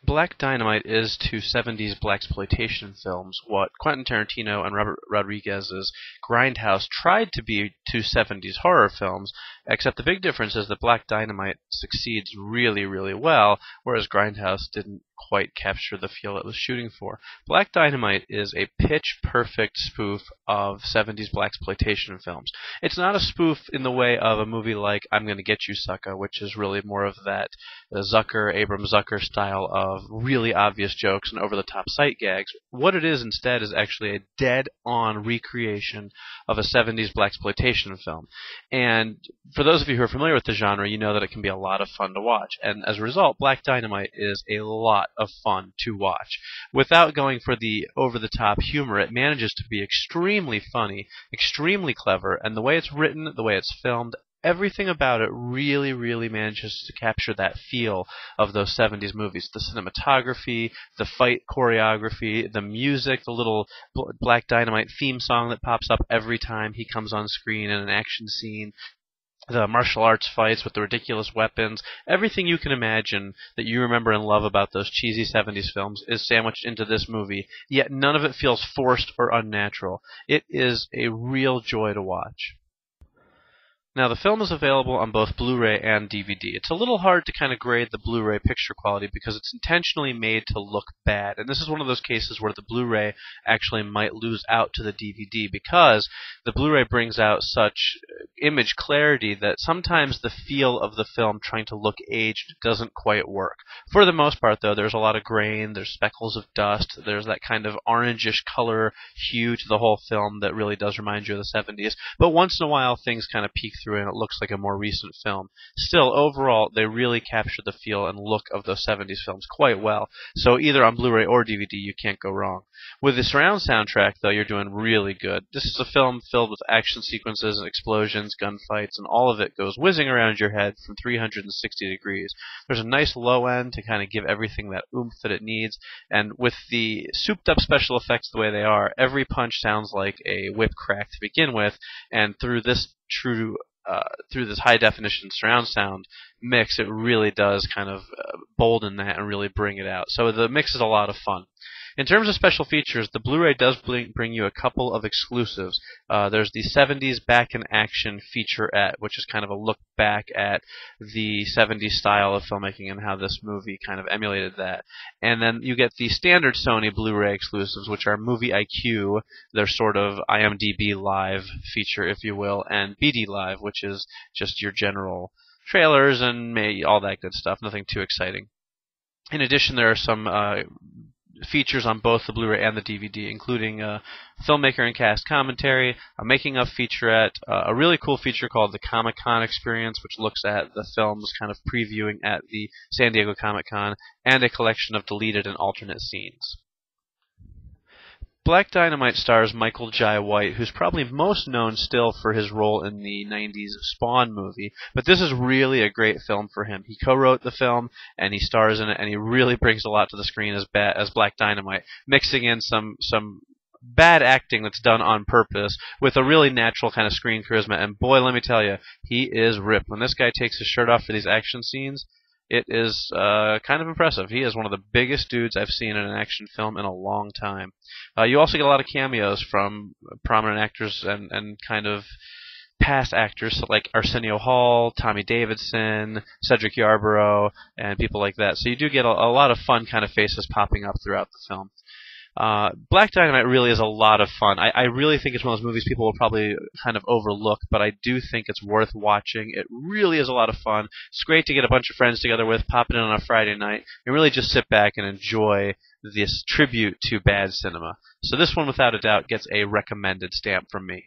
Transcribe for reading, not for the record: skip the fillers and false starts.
Black Dynamite is to 70s blaxploitation films what Quentin Tarantino and Robert Rodriguez's Grindhouse tried to be to 70s horror films, except the big difference is that Black Dynamite succeeds really, really well, whereas Grindhouse didn't quite capture the feel it was shooting for. Black Dynamite is a pitch-perfect spoof of 70s blaxploitation films. It's not a spoof in the way of a movie like I'm Gonna Get You, Sucka, which is really more of that Abrams Zucker style of really obvious jokes and over-the-top sight gags. What it is instead is actually a dead-on recreation of a 70s blaxploitation film. And for those of you who are familiar with the genre, you know that it can be a lot of fun to watch. And as a result, Black Dynamite is a lot of fun to watch. Without going for the over-the-top humor, it manages to be extremely funny, extremely clever, and the way it's written, the way it's filmed, everything about it really, really manages to capture that feel of those 70s movies. The cinematography, the fight choreography, the music, the little Black Dynamite theme song that pops up every time he comes on screen in an action scene, the martial arts fights with the ridiculous weapons, everything you can imagine that you remember and love about those cheesy 70s films is sandwiched into this movie, yet none of it feels forced or unnatural. It is a real joy to watch. Now, the film is available on both Blu-ray and DVD. It's a little hard to kind of grade the Blu-ray picture quality because it's intentionally made to look bad. And this is one of those cases where the Blu-ray actually might lose out to the DVD because the Blu-ray brings out such image clarity that sometimes the feel of the film trying to look aged doesn't quite work. For the most part, though, there's a lot of grain, there's speckles of dust, there's that kind of orangish color hue to the whole film that really does remind you of the 70s. But once in a while, things kind of peek through and it looks like a more recent film. Still, overall, they really capture the feel and look of those 70s films quite well. So either on Blu-ray or DVD, you can't go wrong. With the surround soundtrack, though, you're doing really good. This is a film filled with action sequences and explosions, gunfights, and all of it goes whizzing around your head from 360 degrees. There's a nice low end to kind of give everything that oomph that it needs, and with the souped-up special effects the way they are, every punch sounds like a whip crack to begin with, and through this high-definition surround sound mix, it really does kind of bolden that and really bring it out. So the mix is a lot of fun. In terms of special features, the Blu-ray does bring you a couple of exclusives. There's the 70s Back in Action featurette, which is kind of a look back at the 70s style of filmmaking and how this movie kind of emulated that. And then you get the standard Sony Blu-ray exclusives, which are Movie IQ, their sort of IMDb Live feature, if you will, and BD Live, which is just your general trailers and all that good stuff, nothing too exciting. In addition, there are some features on both the Blu-ray and the DVD, including filmmaker and cast commentary, a making-of featurette, a really cool feature called the Comic-Con Experience, which looks at the films kind of previewing at the San Diego Comic-Con, and a collection of deleted and alternate scenes. Black Dynamite stars Michael Jai White, who's probably most known still for his role in the 90s Spawn movie, but this is really a great film for him. He co-wrote the film, and he stars in it, and he really brings a lot to the screen as Black Dynamite, mixing in some bad acting that's done on purpose with a really natural kind of screen charisma, and boy, let me tell you, he is ripped. When this guy takes his shirt off for these action scenes, it is kind of impressive. He is one of the biggest dudes I've seen in an action film in a long time. You also get a lot of cameos from prominent actors and kind of past actors like Arsenio Hall, Tommy Davidson, Cedric Yarborough, and people like that. So you do get a lot of fun kind of faces popping up throughout the film. Black Dynamite really is a lot of fun. I really think it's one of those movies people will probably kind of overlook, but I do think it's worth watching. It really is a lot of fun. It's great to get a bunch of friends together with, pop it in on a Friday night, and really just sit back and enjoy this tribute to bad cinema. So this one, without a doubt, gets a recommended stamp from me.